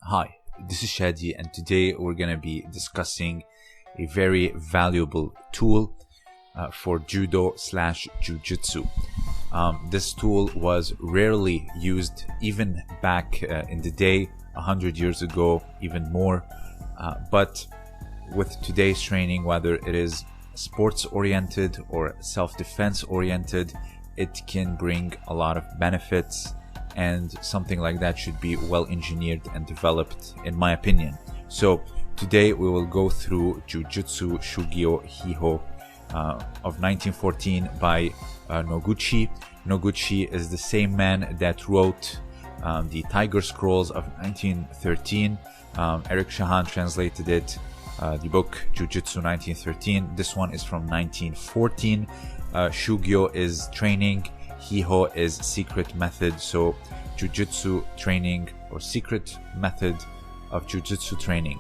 Hi, this is Shadi, and today we're going to be discussing a very valuable tool for Judo/Jujutsu. This tool was rarely used even back in the day, 100 years ago, even more. But with today's training, whether it is sports-oriented or self-defense-oriented, it can bring a lot of benefits, and something like that should be well engineered and developed, in my opinion. So today we will go through Jujutsu Shugyo Hiho of 1914 by Noguchi. Noguchi is the same man that wrote the Tiger Scrolls of 1913. Eric Shahan translated it, the book Jujutsu 1913. This one is from 1914. Shugyo is training, Hiho is secret method. So Jujutsu training or secret method of Jujutsu training.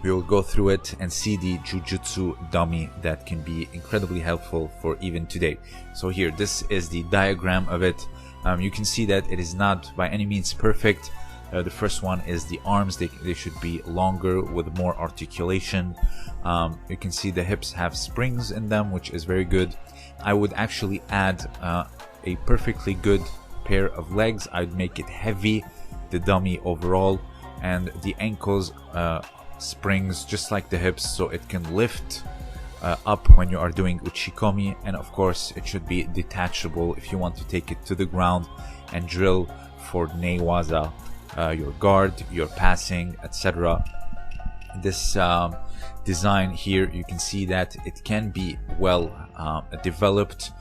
We will go through it and see the Jujutsu dummy that can be incredibly helpful for even today. So here, this is the diagram of it. You can see that it is not by any means perfect. The first one is the arms. They should be longer with more articulation. You can see the hips have springs in them, which is very good. I would actually add a perfectly good pair of legs. I'd make it heavy, the dummy overall, and the ankles springs just like the hips, so it can lift up when you are doing uchikomi. And of course it should be detachable if you want to take it to the ground and drill for neiwaza, your guard, your passing, etc. This design here, you can see that it can be well developed.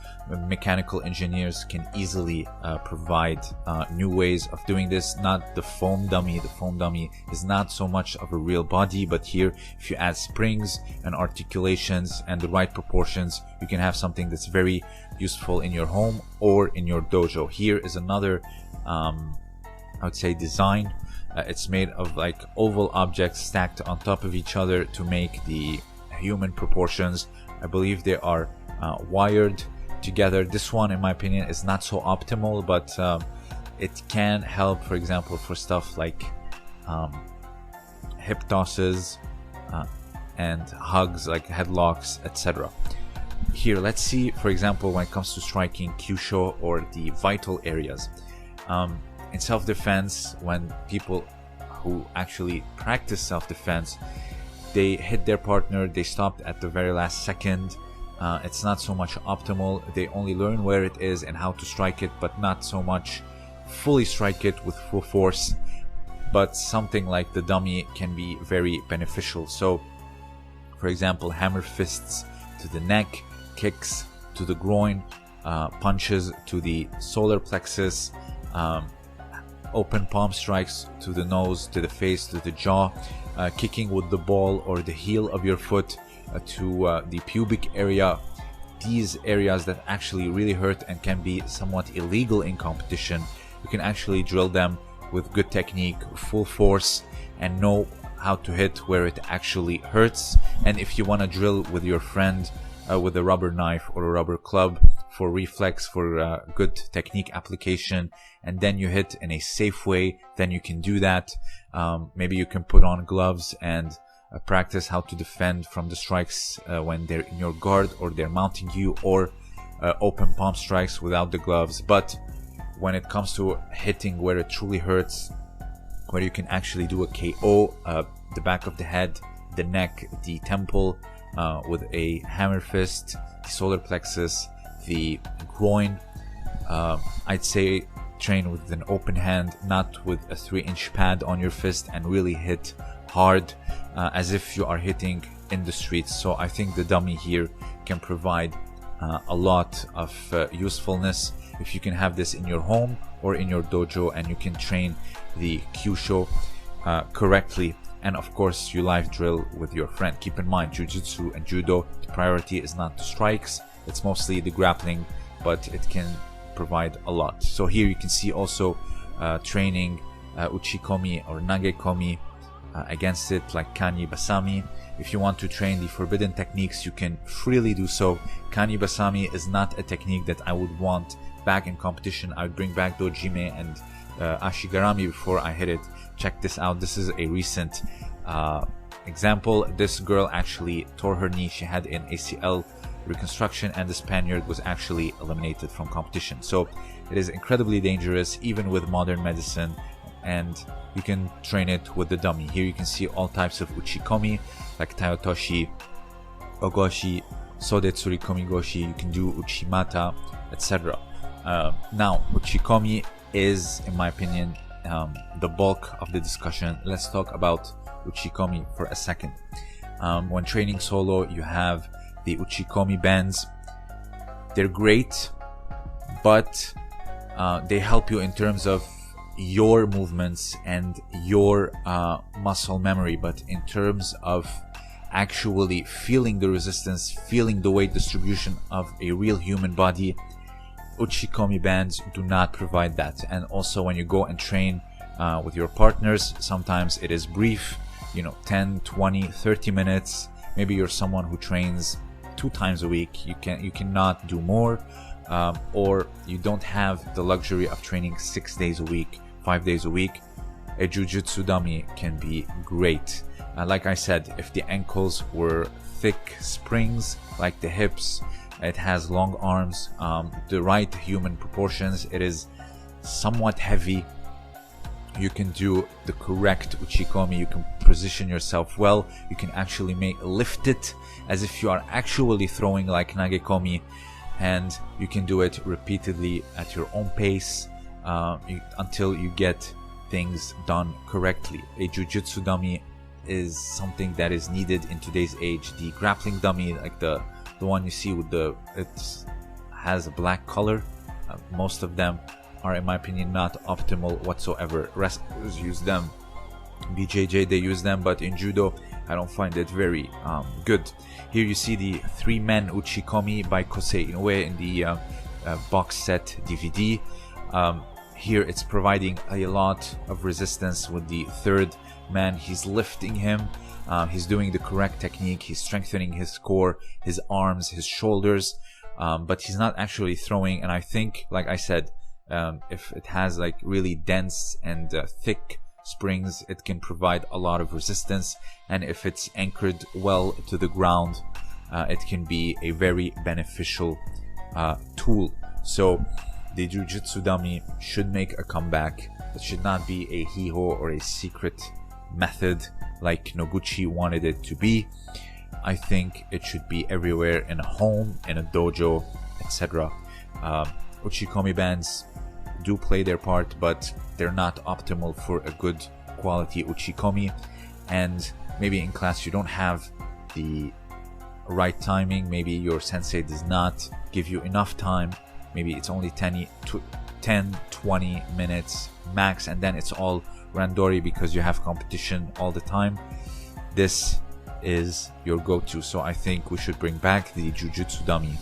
Mechanical engineers can easily provide new ways of doing this. Not the foam dummy. The foam dummy is not so much of a real body, but here if you add springs and articulations and the right proportions, you can have something that's very useful in your home or in your dojo. Here is another I would say design. It's made of like oval objects stacked on top of each other to make the human proportions. I believe they are wired together. This one, in my opinion, is not so optimal, but it can help, for example, for stuff like hip tosses and hugs, like headlocks, etc. Here, let's see, for example, when it comes to striking kyusho or the vital areas. In self-defense, when people who actually practice self-defense, they hit their partner, they stopped at the very last second. It's not so much optimal. They only learn where it is and how to strike it, but not so much fully strike it with full force. But something like the dummy can be very beneficial. So, for example, hammer fists to the neck, kicks to the groin, punches to the solar plexus, open palm strikes to the nose, to the face, to the jaw, kicking with the ball or the heel of your foot to the pubic area. These areas that actually really hurt and can be somewhat illegal in competition, you can actually drill them with good technique, full force, and know how to hit where it actually hurts. And if you want to drill with your friend with a rubber knife or a rubber club for reflex, for good technique application, and then you hit in a safe way, then you can do that. Maybe you can put on gloves and practice how to defend from the strikes when they're in your guard or they're mounting you, or open palm strikes without the gloves. But when it comes to hitting where it truly hurts, where you can actually do a KO, the back of the head, the neck, the temple, with a hammer fist, the solar plexus, the groin, I'd say train with an open hand, not with a 3-inch pad on your fist, and really hit hard as if you are hitting in the streets. So I think the dummy here can provide a lot of usefulness if you can have this in your home or in your dojo, and you can train the kyusho correctly. And of course, you live drill with your friend. Keep in mind, Jujutsu and Judo, the priority is not the strikes, it's mostly the grappling, but it can provide a lot. So here you can see also training uchikomi or nagekomi against it, like kani basami. If you want to train the forbidden techniques, you can freely do so. Kani basami is not a technique that I would want back in competition. I would bring back dojime and Ashigarami before I hit it. Check this out. This is a recent example. This girl actually tore her knee. She had an ACL reconstruction, and the Spaniard was actually eliminated from competition. So it is incredibly dangerous even with modern medicine, and you can train it with the dummy. Here you can see all types of uchikomi like tayotoshi, ogoshi, sodetsuri komigoshi. You can do uchimata, etc. Now uchikomi is, in my opinion, the bulk of the discussion. Let's talk about uchikomi for a second. When training solo, you have the uchikomi bands. They're great, but they help you in terms of your movements and your muscle memory. But in terms of actually feeling the resistance, feeling the weight distribution of a real human body, uchikomi bands do not provide that. And also when you go and train with your partners, sometimes it is brief, 10, 20, 30 minutes. Maybe you're someone who trains 2 times a week. You cannot do more, or you don't have the luxury of training 6 days a week, 5 days a week. A jujutsu dummy can be great. Like I said, if the ankles were thick springs like the hips, it has long arms, the right human proportions, it is somewhat heavy, you can do the correct uchikomi, you can position yourself well, you can actually lift it as if you are actually throwing like nagekomi, and you can do it repeatedly at your own pace until you get things done correctly. A jujutsu dummy is something that is needed in today's age. The grappling dummy, like the one you see with it has a black color, most of them are, in my opinion, not optimal whatsoever. Wrestlers use them, BJJ they use them, but in judo I don't find it very good. Here you see the 3-man uchikomi by Kosei Inoue in the box set DVD. Here it's providing a lot of resistance with the 3rd man. He's lifting him, he's doing the correct technique, he's strengthening his core, his arms, his shoulders, but he's not actually throwing. And I think, like I said, if it has like really dense and thick springs, it can provide a lot of resistance, and if it's anchored well to the ground, it can be a very beneficial tool. So the jujutsu dummy should make a comeback. It should not be a hiho or a secret method like Noguchi wanted it to be. I think it should be everywhere, in a home, in a dojo, etc. Uchikomi bands do play their part, but they're not optimal for a good quality uchikomi. And maybe in class you don't have the right timing, maybe your sensei does not give you enough time, maybe it's only 10, 20 minutes max, and then it's all randori because you have competition all the time. This is your go-to. So I think we should bring back the jujutsu dummy,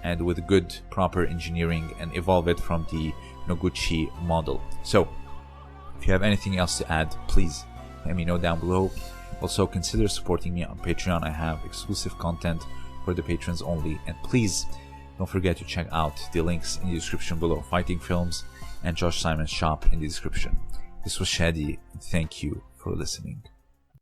and with good proper engineering, and evolve it from the Noguchi model. So if you have anything else to add, please let me know down below. Also consider supporting me on Patreon. I have exclusive content for the patrons only, and please don't forget to check out the links in the description below. Fighting Films and Josh Simon's shop in the description. This was Shadi, and thank you for listening.